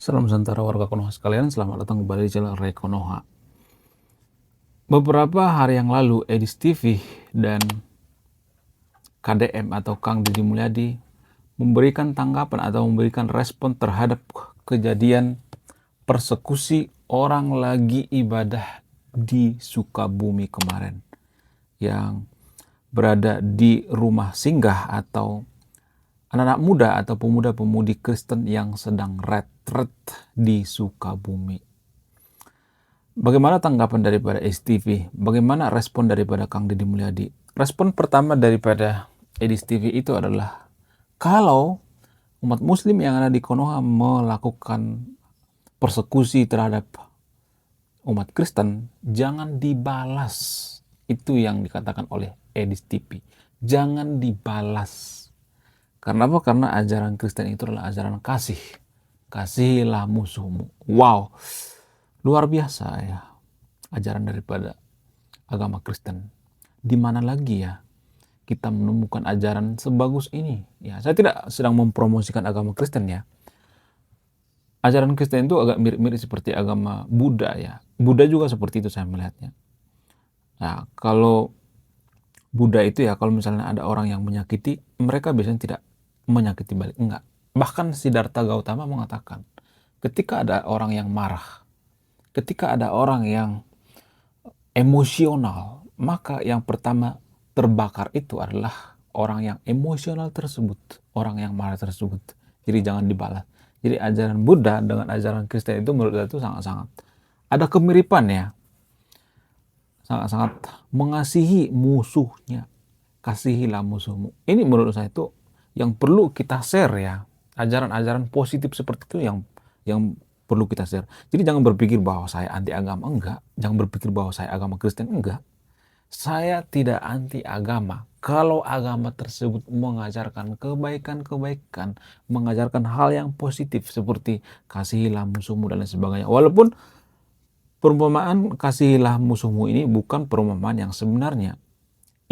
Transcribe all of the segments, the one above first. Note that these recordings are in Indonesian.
Salam Nusantara warga Konoha sekalian, selamat datang kembali di channel Ray Konoha. Beberapa hari yang lalu, Edis TV dan KDM atau Kang Deddy Mulyadi memberikan tanggapan atau memberikan respon terhadap kejadian persekusi orang lagi ibadah di Sukabumi kemarin yang berada di rumah singgah atau anak-anak muda atau pemuda-pemudi Kristen yang sedang retret di Sukabumi. Bagaimana tanggapan daripada STV? Bagaimana respon daripada Kang Deddy Mulyadi? Respon pertama daripada Edis TV itu adalah kalau umat muslim yang ada di Konoha melakukan persekusi terhadap umat Kristen, jangan dibalas. Itu yang dikatakan oleh Edis TV. Jangan dibalas. Karena apa? Karena ajaran Kristen itu adalah ajaran kasih. Kasihilah musuhmu. Wow, luar biasa ya ajaran daripada agama Kristen. Di mana lagi ya kita menemukan ajaran sebagus ini? Ya, saya tidak sedang mempromosikan agama Kristen ya. Ajaran Kristen itu agak mirip-mirip seperti agama Buddha ya. Buddha juga seperti itu saya melihatnya. Nah, kalau Buddha itu ya, kalau misalnya ada orang yang menyakiti, mereka biasanya tidak menyakiti balik. Enggak. Bahkan Siddhartha Gautama mengatakan, ketika ada orang yang marah, ketika ada orang yang emosional, maka yang pertama terbakar itu adalah orang yang emosional tersebut, orang yang marah tersebut. Jadi jangan dibalas. Jadi ajaran Buddha dengan ajaran Kristen itu menurut saya itu sangat-sangat ada kemiripan ya. Sangat-sangat mengasihi musuhnya. Kasihilah musuhmu. Ini menurut saya itu yang perlu kita share ya. Ajaran-ajaran positif seperti itu yang perlu kita share. Jadi jangan berpikir bahwa saya anti agama, enggak. Jangan berpikir bahwa saya agama Kristen, enggak. Saya tidak anti agama. Kalau agama tersebut mengajarkan kebaikan-kebaikan, mengajarkan hal yang positif seperti kasihilah musuhmu dan lain sebagainya. Walaupun perumpamaan kasihilah musuhmu ini bukan perumpamaan yang sebenarnya.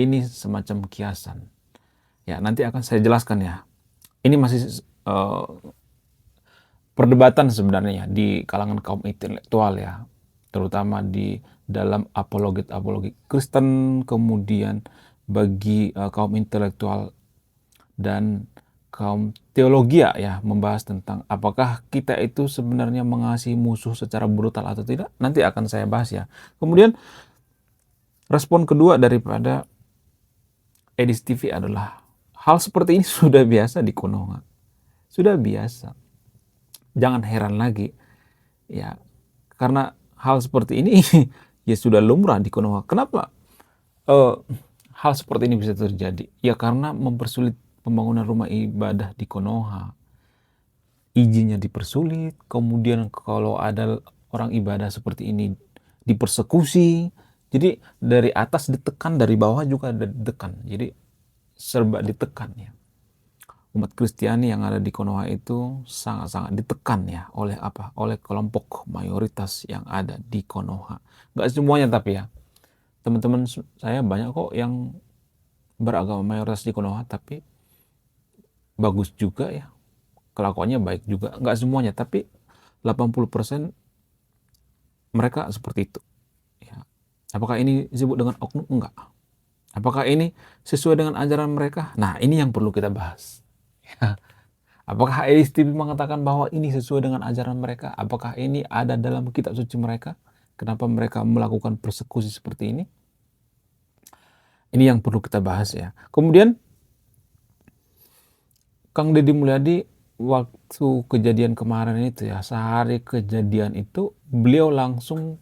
Ini semacam kiasan. Ya, nanti akan saya jelaskan ya. Ini masih perdebatan sebenarnya di kalangan kaum intelektual ya, terutama di dalam apologet Kristen, kemudian bagi kaum intelektual dan kaum teologi ya, membahas tentang apakah kita itu sebenarnya mengasihi musuh secara brutal atau tidak. Nanti akan saya bahas ya. Kemudian respon kedua daripada Edis TV adalah hal seperti ini sudah biasa di Konoha. Sudah biasa. Jangan heran lagi ya, karena hal seperti ini ya sudah lumrah di Konoha. Kenapa hal seperti ini bisa terjadi? Ya karena mempersulit pembangunan rumah ibadah di Konoha. Izinnya dipersulit, kemudian kalau ada orang ibadah seperti ini dipersekusi. Jadi dari atas ditekan, dari bawah juga ditekan. Jadi serba ditekan ya. Umat Kristiani yang ada di Konoha itu sangat-sangat ditekan ya oleh apa? Oleh kelompok mayoritas yang ada di Konoha. Nggak semuanya tapi ya. Teman-teman saya banyak kok yang beragama mayoritas di Konoha tapi bagus juga ya. Kelakuannya baik juga. Nggak semuanya tapi 80% mereka seperti itu. Ya. Apakah ini disebut dengan oknum? Enggak. Apakah ini sesuai dengan ajaran mereka? Nah, ini yang perlu kita bahas. Apakah Edis TV mengatakan bahwa ini sesuai dengan ajaran mereka? Apakah ini ada dalam kitab suci mereka? Kenapa mereka melakukan persekusi seperti ini? Ini yang perlu kita bahas ya. Kemudian Kang Deddy Mulyadi waktu kejadian kemarin itu ya, sehari kejadian itu beliau langsung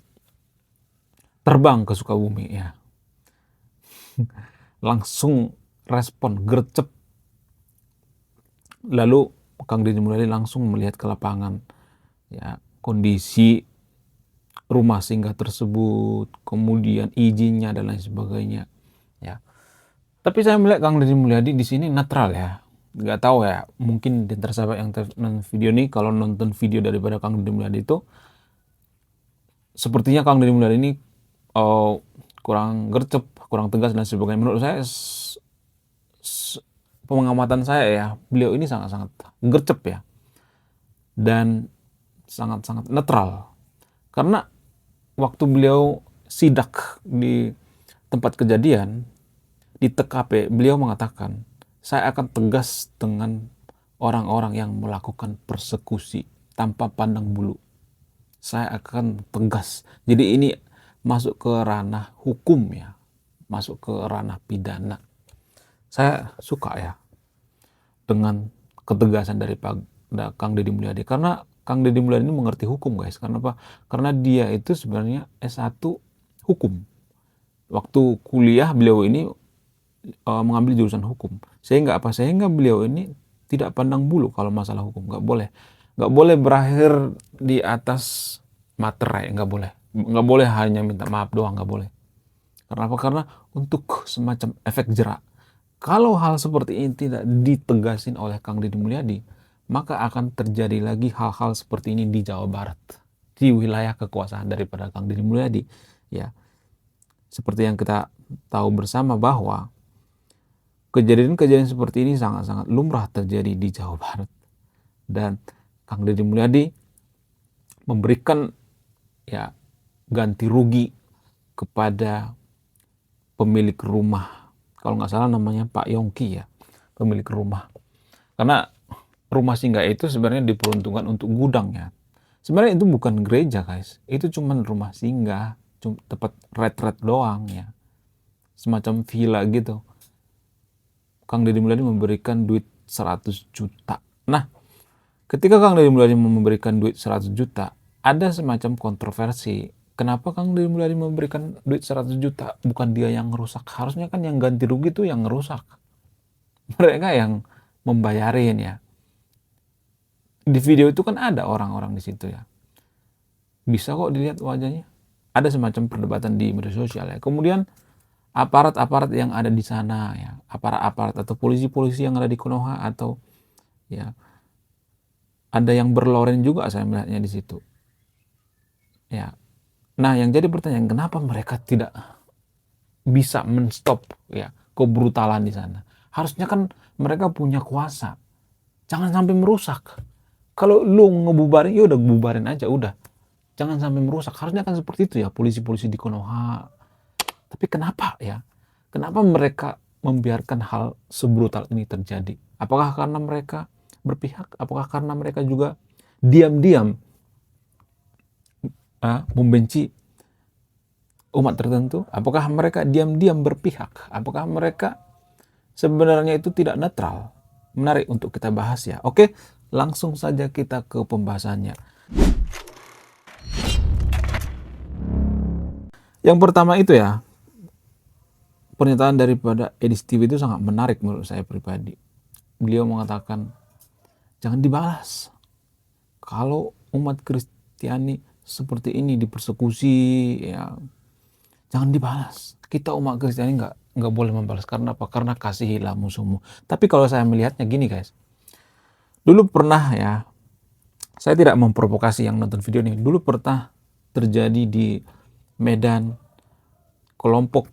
terbang ke Sukabumi ya. Langsung respon gercep. Lalu Kang Deddy Mulyadi langsung melihat ke lapangan ya, kondisi rumah singgah tersebut, kemudian izinnya dan lain sebagainya ya. Tapi saya melihat Kang Deddy Mulyadi di sini netral ya. Nggak tahu ya, mungkin di sahabat yang nonton video ini, kalau nonton video daripada Kang Deddy Mulyadi itu sepertinya Kang Deddy Mulyadi ini kurang gercep, kurang tegas dan sebagainya. Menurut saya pengamatan saya ya, beliau ini sangat-sangat gercep ya. Dan sangat netral. Karena waktu beliau sidak di tempat kejadian, di TKP, beliau mengatakan, saya akan tegas dengan orang-orang yang melakukan persekusi tanpa pandang bulu. Saya akan tegas. Jadi ini masuk ke ranah hukum ya, masuk ke ranah pidana. Saya suka ya dengan ketegasan dari Kang Deddy Mulyadi, karena Kang Deddy Mulyadi ini mengerti hukum guys. Karena apa? Karena dia itu sebenarnya S1 hukum. Waktu kuliah beliau ini mengambil jurusan hukum. Sehingga apa? Sehingga beliau ini tidak pandang bulu kalau masalah hukum. Nggak boleh berakhir di atas materai, nggak boleh. Nggak boleh hanya minta maaf doang, nggak boleh. Karena apa? Karena untuk semacam efek jerak. Kalau hal seperti ini tidak ditegasin oleh Kang Deddy Mulyadi, maka akan terjadi lagi hal-hal seperti ini di Jawa Barat, di wilayah kekuasaan daripada Kang Deddy Mulyadi. Ya, seperti yang kita tahu bersama bahwa kejadian-kejadian seperti ini sangat-sangat lumrah terjadi di Jawa Barat. Dan Kang Deddy Mulyadi memberikan ya ganti rugi kepada pemilik rumah. Kalau nggak salah namanya Pak Yongki ya, pemilik rumah. Karena rumah singgah itu sebenarnya diperuntukkan untuk gudang ya. Sebenarnya itu bukan gereja guys, itu cuma rumah singgah, tempat retret doang ya. Semacam villa gitu. Kang Deddy Mulyadi memberikan duit 100 juta. Nah, ketika Kang Deddy Mulyadi memberikan duit 100 juta, ada semacam kontroversi. Kenapa Kang Deddy Mulyadi memberikan duit 100 juta? Bukan dia yang ngerusak. Harusnya kan yang ganti rugi itu yang ngerusak. Mereka yang membayarin ya. Di video itu kan ada orang-orang di situ ya. Bisa kok dilihat wajahnya. Ada semacam perdebatan di media sosial ya. Kemudian aparat-aparat yang ada di sana ya, aparat-aparat atau polisi-polisi yang ada di Konoha atau ya ada yang berloren juga saya melihatnya di situ. Ya. Nah, yang jadi pertanyaan, kenapa mereka tidak bisa menstop ya kebrutalan di sana? Harusnya kan mereka punya kuasa. Jangan sampai merusak. Kalau lu ngebubarin, ya udah bubarin aja udah. Jangan sampai merusak. Harusnya kan seperti itu ya polisi-polisi di Konoha. Tapi kenapa ya? Kenapa mereka membiarkan hal sebrutal ini terjadi? Apakah karena mereka berpihak? Apakah karena mereka juga diam-diam membenci umat tertentu? Apakah mereka diam-diam berpihak? Apakah mereka sebenarnya itu tidak netral? Menarik untuk kita bahas ya. Oke, langsung saja kita ke pembahasannya. Yang pertama itu ya, pernyataan daripada Edi Steve itu sangat menarik menurut saya pribadi. Beliau mengatakan, jangan dibalas. Kalau umat Kristiani seperti ini dipersekusi, ya jangan dibalas. Kita umat Kristiani nggak boleh membalas. Karena apa? Karena kasihilah musuhmu. Tapi kalau saya melihatnya gini guys, dulu pernah ya, saya tidak memprovokasi yang nonton video ini. Dulu pernah terjadi di Medan, kelompok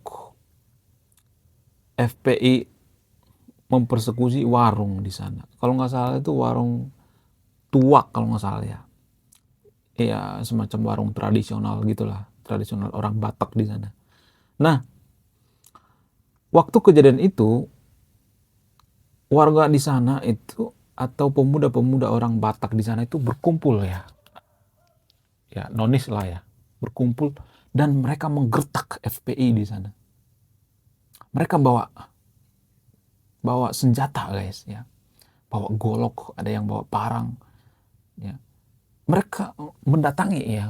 FPI mempersekusi warung di sana. Kalau nggak salah itu warung Tuak kalau nggak salah ya. Ya semacam warung tradisional gitulah, tradisional orang Batak di sana. Nah, waktu kejadian itu warga di sana itu atau pemuda-pemuda orang Batak di sana itu berkumpul ya. Ya, nonis lah ya. Berkumpul dan mereka menggertak FPI di sana. Mereka bawa senjata guys ya. Bawa golok, ada yang bawa parang ya. Mereka mendatangi ya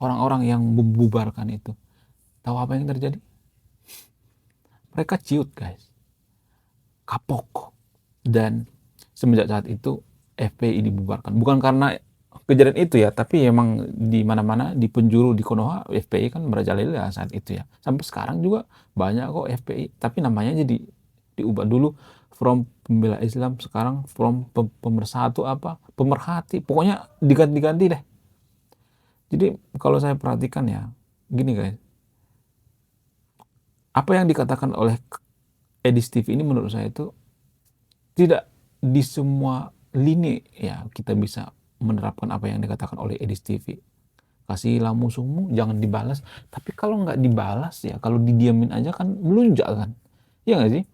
orang-orang yang membubarkan itu. Tahu apa yang terjadi? Mereka ciut guys. Kapok. Dan semenjak saat itu FPI dibubarkan. Bukan karena kejadian itu ya, tapi emang di mana-mana di penjuru di Konoha FPI kan merajalela saat itu ya. Sampai sekarang juga banyak kok FPI, tapi namanya jadi diubah dulu from pembela Islam, sekarang from pemersatu apa? Pemerhati. Pokoknya diganti-ganti deh. Jadi kalau saya perhatikan ya, gini guys. Apa yang dikatakan oleh Edi Steve ini menurut saya itu tidak di semua lini ya kita bisa menerapkan apa yang dikatakan oleh Edis TV. Kasihilah musuhmu, jangan dibalas. Tapi kalau nggak dibalas ya, kalau didiamin aja kan melunjak kan. Iya nggak sih?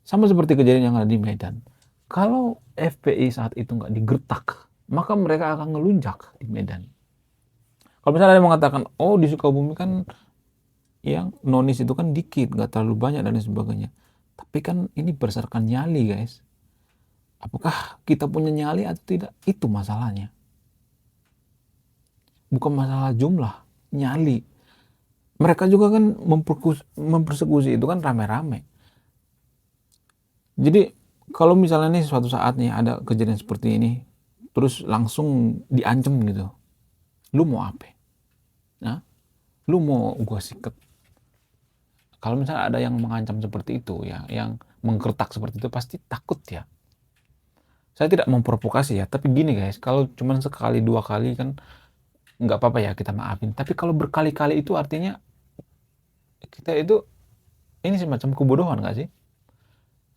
Sama seperti kejadian yang ada di Medan. Kalau FPI saat itu nggak digertak, maka mereka akan ngelunjak di Medan. Kalau misalnya ada yang mengatakan, oh di Sukabumi kan yang nonis itu kan dikit, nggak terlalu banyak dan lain sebagainya. Tapi kan ini berdasarkan nyali guys. Apakah kita punya nyali atau tidak? Itu masalahnya. Bukan masalah jumlah, nyali. Mereka juga kan mempersekusi itu kan rame-rame. Jadi kalau misalnya nih suatu saat nih ada kejadian seperti ini, terus langsung diancam gitu, lu mau apa? Nah, lu mau gua sikat? Kalau misalnya ada yang mengancam seperti itu ya, yang menggertak seperti itu pasti takut ya. Saya tidak memprovokasi ya, tapi gini guys, kalau cuma sekali dua kali kan nggak apa-apa ya kita maafin. Tapi kalau berkali-kali itu artinya kita itu ini semacam kebodohan nggak sih?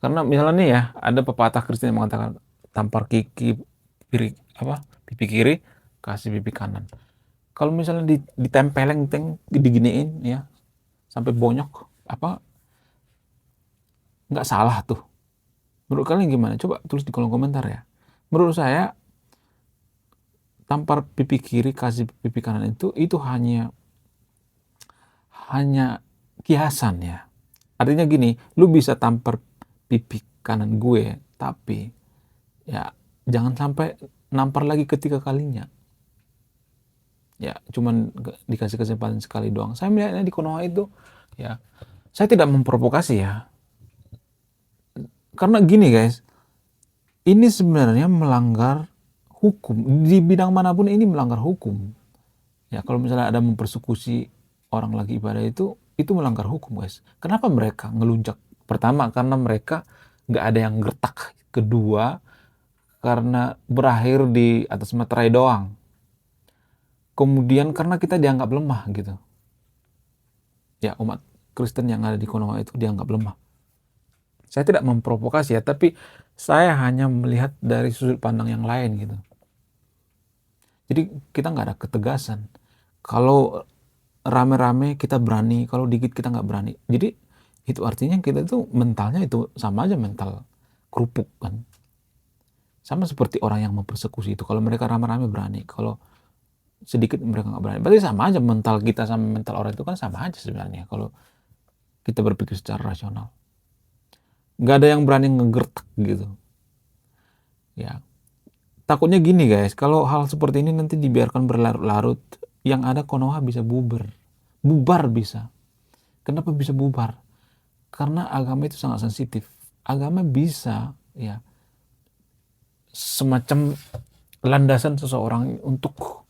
Karena misalnya nih ya, ada pepatah Kristen yang mengatakan tampar kiki kiri apa pipi kiri kasih pipi kanan. Kalau misalnya ditempeleng diginiin ya sampai bonyok apa nggak salah tuh. Menurut kalian gimana? Coba tulis di kolom komentar ya. Menurut saya tampar pipi kiri kasih pipi kanan itu hanya kiasan ya. Artinya gini, lu bisa tampar pipi kanan gue, tapi ya jangan sampai nampar lagi ketiga kalinya. Ya, cuman dikasih kesempatan sekali doang. Saya melihatnya di Konoha itu, ya, saya tidak memprovokasi ya. Karena gini guys, ini sebenarnya melanggar hukum. Di bidang manapun ini melanggar hukum. Ya, kalau misalnya ada mempersekusi orang lagi ibadah itu melanggar hukum guys. Kenapa mereka ngelunjak? Pertama, karena mereka nggak ada yang gertak. Kedua, karena berakhir di atas materai doang. Kemudian karena kita dianggap lemah gitu. Ya, umat Kristen yang ada di Konoha itu dianggap lemah. Saya tidak memprovokasi ya, tapi saya hanya melihat dari sudut pandang yang lain gitu. Jadi kita nggak ada ketegasan. Kalau rame-rame kita berani, kalau dikit kita nggak berani. Jadi itu artinya kita itu mentalnya itu sama aja mental kerupuk kan. Sama seperti orang yang mempersekusi itu. Kalau mereka rame-rame berani, kalau sedikit mereka nggak berani. Berarti sama aja mental kita sama mental orang itu kan sama aja sebenarnya. Kalau kita berpikir secara rasional, nggak ada yang berani ngegertak gitu. Ya, takutnya gini guys, kalau hal seperti ini nanti dibiarkan berlarut-larut, yang ada Konoha bisa bubar bisa. Kenapa bisa bubar? Karena agama itu sangat sensitif. Agama bisa ya semacam landasan seseorang untuk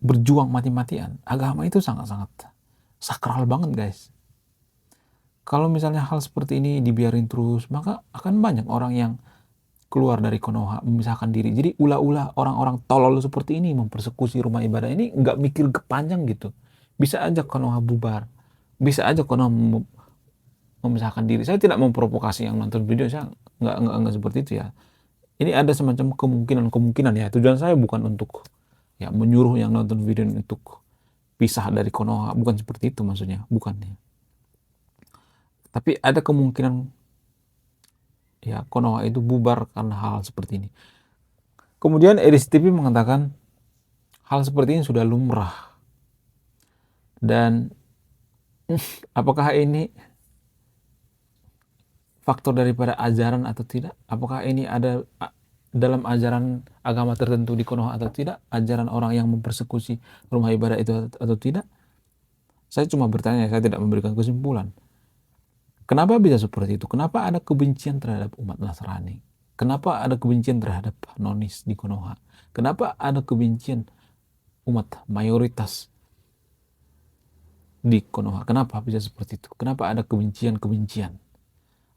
berjuang mati-matian. Agama itu sangat-sangat sakral banget guys. Kalau misalnya hal seperti ini dibiarin terus, maka akan banyak orang yang keluar dari Konoha, memisahkan diri. Jadi ulah-ulah orang-orang tolol seperti ini mempersekusi rumah ibadah ini nggak mikir kepanjang gitu. Bisa aja Konoha bubar. Bisa aja Konoha memisahkan diri. Saya tidak memprovokasi yang nonton video, saya nggak seperti itu ya. Ini ada semacam kemungkinan ya. Tujuan saya bukan untuk ya menyuruh yang nonton video untuk pisah dari Konoha, bukan seperti itu maksudnya, bukan ya. Tapi ada kemungkinan ya Konoha itu bubar karena hal seperti ini. Kemudian Edis TV mengatakan hal seperti ini sudah lumrah. Dan apakah ini faktor daripada ajaran atau tidak? Apakah ini ada dalam ajaran agama tertentu di Konoha atau tidak? Ajaran orang yang mempersekusi rumah ibadah itu atau tidak? Saya cuma bertanya, saya tidak memberikan kesimpulan. Kenapa bisa seperti itu? Kenapa ada kebencian terhadap umat Nasrani? Kenapa ada kebencian terhadap nonis di Konoha? Kenapa ada kebencian umat mayoritas di Konoha? Kenapa bisa seperti itu? Kenapa ada kebencian-kebencian?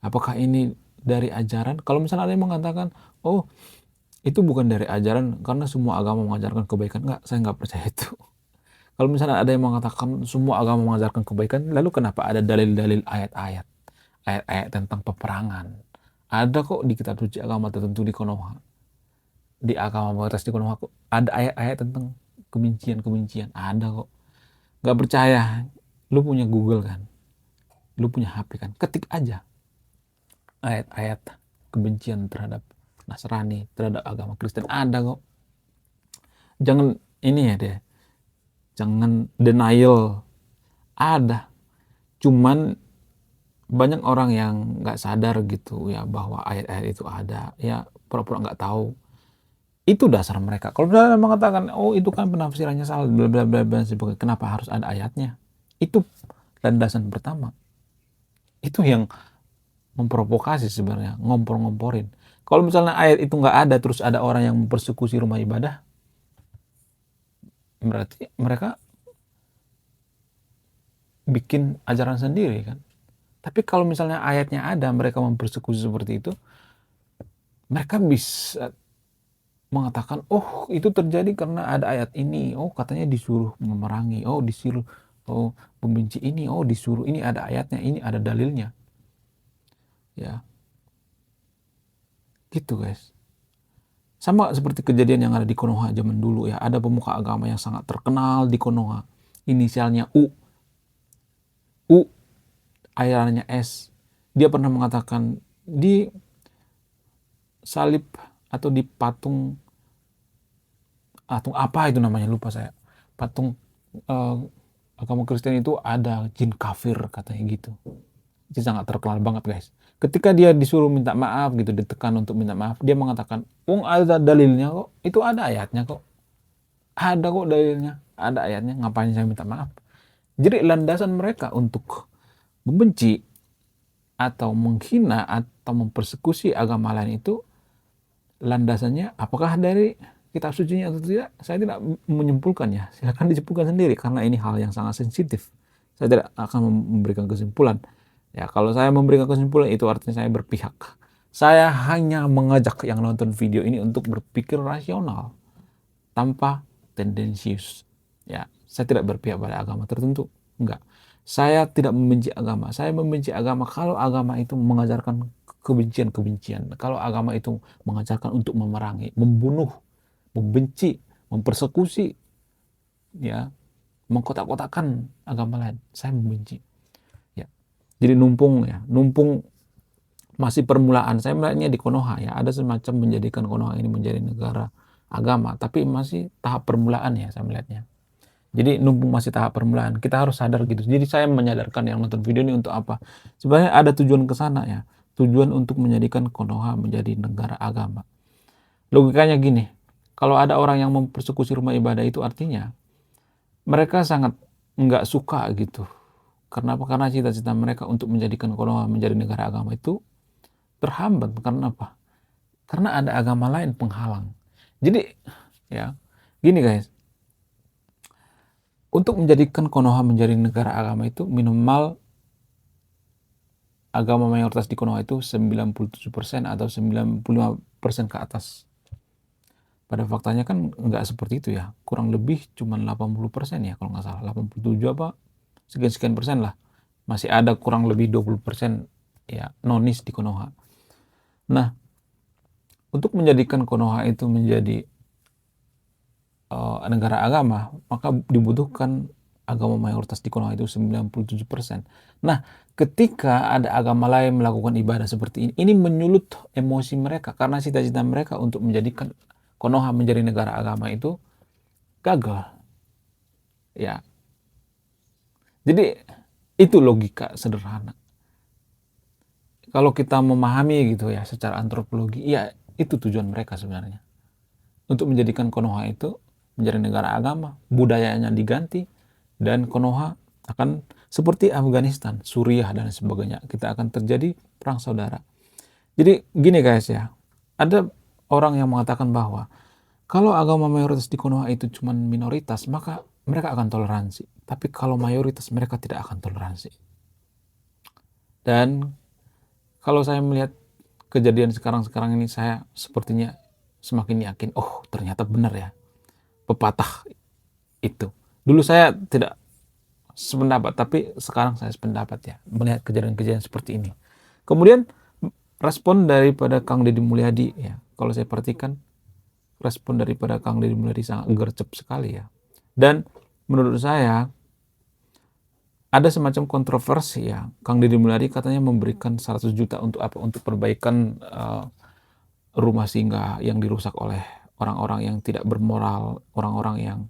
Apakah ini dari ajaran? Kalau misalnya ada yang mengatakan, oh itu bukan dari ajaran karena semua agama mengajarkan kebaikan. Enggak, saya nggak percaya itu. Kalau misalnya ada yang mengatakan semua agama mengajarkan kebaikan, lalu kenapa ada dalil-dalil ayat-ayat tentang peperangan? Ada kok di kitab suci agama tertentu di Konoha. di agama mayoritas di Konoha kok ada ayat-ayat tentang kebencian? Ada kok. Gak percaya? Lu punya Google kan? Lu punya HP kan? Ketik aja ayat-ayat kebencian terhadap Nasrani, terhadap agama Kristen. Ada kok. Jangan ini ya deh. Jangan denial. Ada. Cuman banyak orang yang nggak sadar gitu ya bahwa ayat-ayat itu ada. Ya pura-pura nggak tahu. Itu dasar mereka. Kalau mereka mengatakan, oh itu kan penafsirannya salah, bla bla bla bla sebagainya. Kenapa harus ada ayatnya? Itu landasan pertama. Itu yang memprovokasi sebenarnya, ngompor-ngomporin. Kalau misalnya ayat itu nggak ada, terus ada orang yang mempersekusi rumah ibadah, berarti mereka bikin ajaran sendiri kan. Tapi kalau misalnya ayatnya ada, mereka mempersekusi seperti itu, mereka bisa mengatakan, oh itu terjadi karena ada ayat ini, oh katanya disuruh memerangi, oh disuruh membenci ini, oh disuruh ini ada ayatnya, ini ada dalilnya, ya gitu guys. Sama seperti kejadian yang ada di Konoha zaman dulu ya, ada pemuka agama yang sangat terkenal di Konoha, inisialnya U, akhirnya S. Dia pernah mengatakan di salib atau di patung apa itu namanya, lupa saya, patung agama Kristen itu ada jin kafir katanya gitu. Itu sangat terkenal banget guys. Ketika dia disuruh minta maaf gitu, ditekan untuk minta maaf, dia mengatakan, ada dalilnya kok, itu ada ayatnya kok, ada kok dalilnya, ada ayatnya, ngapain saya minta maaf? Jadi landasan mereka untuk membenci atau menghina atau mempersekusi agama lain itu landasannya apakah dari kitab sucinya atau tidak, saya tidak menyimpulkan ya, silakan disimpulkan sendiri karena ini hal yang sangat sensitif. Saya tidak akan memberikan kesimpulan. Ya, kalau saya memberikan kesimpulan itu artinya saya berpihak. Saya hanya mengajak yang nonton video ini untuk berpikir rasional tanpa tendensius. Ya, saya tidak berpihak pada agama tertentu. Enggak. Saya tidak membenci agama. Saya membenci agama kalau agama itu mengajarkan kebencian-kebencian. Kalau agama itu mengajarkan untuk memerangi, membunuh, membenci, mempersekusi, ya, mengkotak-kotakan agama lain. Saya membenci. Ya. Jadi numpung masih permulaan. Saya melihatnya di Konoha ya, ada semacam menjadikan Konoha ini menjadi negara agama, tapi masih tahap permulaan ya saya melihatnya. Jadi numpung masih tahap permulaan, kita harus sadar gitu. Jadi saya menyadarkan yang nonton video ini untuk apa? Sebenarnya ada tujuan ke sana ya. Tujuan untuk menjadikan Konoha menjadi negara agama. Logikanya gini, kalau ada orang yang mempersekusi rumah ibadah itu artinya mereka sangat nggak suka gitu. Kenapa? Karena cita-cita mereka untuk menjadikan Konoha menjadi negara agama itu terhambat. Karena apa? Karena ada agama lain penghalang. Jadi ya gini guys, untuk menjadikan Konoha menjadi negara agama itu minimal agama mayoritas di Konoha itu 97% atau 95% ke atas. Pada faktanya kan nggak seperti itu ya. Kurang lebih cuma 80% ya kalau nggak salah. 87 apa sekian-sekian persen lah. Masih ada kurang lebih 20% ya nonis di Konoha. Nah, untuk menjadikan Konoha itu menjadi negara agama, maka dibutuhkan agama mayoritas di Konoha itu 97%. Nah, ketika ada agama lain melakukan ibadah seperti ini menyulut emosi mereka karena cita-cita mereka untuk menjadikan Konoha menjadi negara agama itu gagal. Ya. Jadi itu logika sederhana. Kalau kita memahami gitu ya secara antropologi, ya itu tujuan mereka sebenarnya. Untuk menjadikan Konoha itu menjadi negara agama, budayanya diganti, dan Konoha akan seperti Afghanistan, Suriah, dan sebagainya. Kita akan terjadi perang saudara. Jadi gini guys ya, ada orang yang mengatakan bahwa kalau agama mayoritas di Konoha itu cuma minoritas, maka mereka akan toleransi. Tapi kalau mayoritas, mereka tidak akan toleransi. Dan kalau saya melihat kejadian sekarang ini, saya sepertinya semakin yakin, oh ternyata benar ya pepatah itu. Dulu saya tidak sependapat, tapi sekarang saya sependapat ya, melihat kejadian-kejadian seperti ini. Kemudian respon daripada Kang Deddy Mulyadi ya, kalau saya perhatikan respon daripada Kang Deddy Mulyadi sangat gercep sekali ya. Dan menurut saya ada semacam kontroversi ya. Kang Deddy Mulyadi katanya memberikan 100 juta untuk apa? Untuk perbaikan rumah singgah yang dirusak oleh orang-orang yang tidak bermoral, orang-orang yang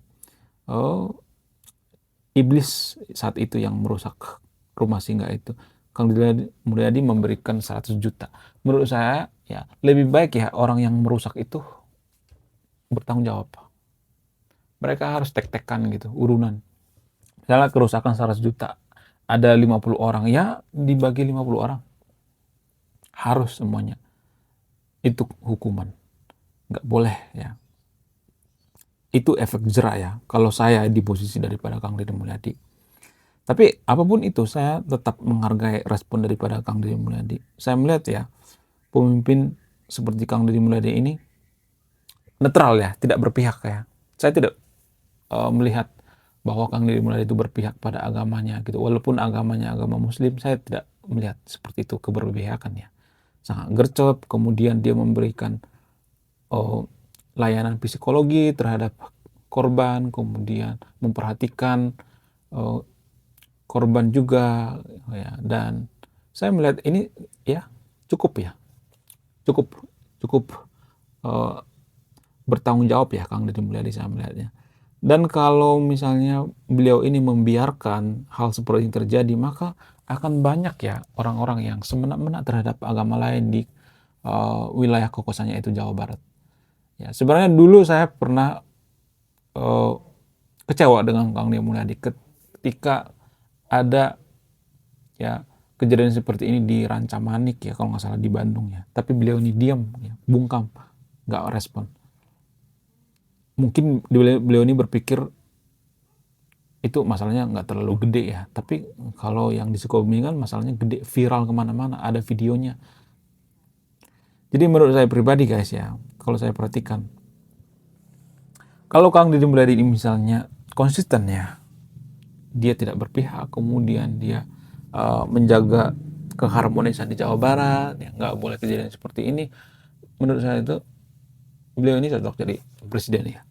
iblis saat itu yang merusak rumah singgah itu. Kang Deddy Mulyadi memberikan 100 juta. Menurut saya ya lebih baik ya orang yang merusak itu bertanggung jawab. Mereka harus tek-tekan gitu, urunan. Misalnya kerusakan 100 juta, ada 50 orang, ya dibagi 50 orang. Harus semuanya. Itu hukuman. Nggak boleh ya. Itu efek jerak ya, kalau saya di posisi daripada Kang Deddy Mulyadi. Tapi apapun itu, saya tetap menghargai respon daripada Kang Deddy Mulyadi. Saya melihat ya, pemimpin seperti Kang Deddy Mulyadi ini netral ya, tidak berpihak ya. Saya tidak melihat bahwa Kang Deddy Mulyadi itu berpihak pada agamanya gitu. Walaupun agamanya agama Muslim, saya tidak melihat seperti itu keberpihakan ya. Sangat gercep, kemudian dia memberikan layanan psikologi terhadap korban, kemudian memperhatikan korban juga ya. Dan saya melihat ini ya cukup bertanggung jawab ya Kang Deddy Mulyadi, saya melihatnya. Dan kalau misalnya beliau ini membiarkan hal seperti ini terjadi, maka akan banyak ya orang-orang yang semena-mena terhadap agama lain di wilayah kokosannya itu Jawa Barat. Ya, sebenarnya dulu saya pernah kecewa dengan Kang Deddy Mulyadi ketika ada ya kejadian seperti ini di Rancamanik ya, kalau nggak salah di Bandung ya. Tapi beliau ini diam, ya, bungkam, nggak respon. Mungkin beliau ini berpikir itu masalahnya nggak terlalu gede ya. Tapi kalau yang di Sukabumi kan masalahnya gede, viral kemana-mana, ada videonya. Jadi menurut saya pribadi guys ya, kalau saya perhatikan, kalau Kang Deddy Mulyadi ini misalnya konsisten ya, dia tidak berpihak, kemudian dia menjaga keharmonisan di Jawa Barat, ya, nggak boleh kejadian seperti ini. Menurut saya itu beliau ini cocok jadi presiden ya,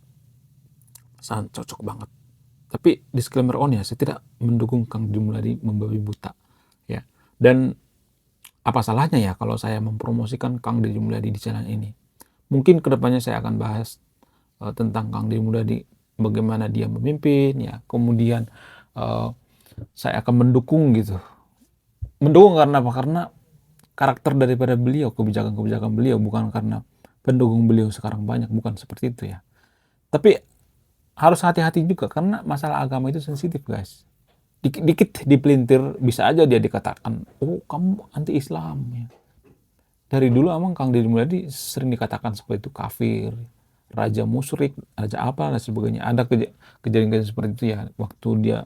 sangat cocok banget. Tapi disclaimer on ya, saya tidak mendukung Kang Deddy Mulyadi membabi buta ya. Dan apa salahnya ya kalau saya mempromosikan Kang Deddy Mulyadi di channel ini? Mungkin kedepannya saya akan bahas tentang Kang Deddy Mulyadi, bagaimana dia memimpin ya, kemudian saya akan mendukung gitu. Mendukung karena apa? Karena karakter daripada beliau, kebijakan-kebijakan beliau, bukan karena pendukung beliau sekarang banyak, bukan seperti itu ya. Tapi harus hati-hati juga karena masalah agama itu sensitif guys. Dikit dipelintir bisa aja dia dikatakan, oh kamu anti Islam ya. Dari dulu emang Kang Deddy Mulyadi sering dikatakan seperti itu kafir, raja musyrik, raja apa dan sebagainya. Ada kejadian-kejadian seperti itu ya waktu dia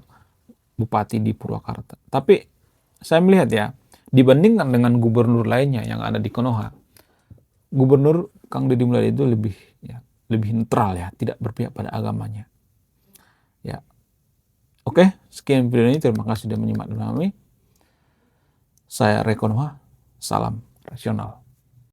bupati di Purwakarta. Tapi saya melihat ya, dibandingkan dengan gubernur lainnya yang ada di Konoha, gubernur Kang Deddy Mulyadi itu lebih netral ya, tidak berpihak pada agamanya. Ya. Oke, sekian video ini, terima kasih sudah menyimak kami. Saya Rekonoha, salam rasional.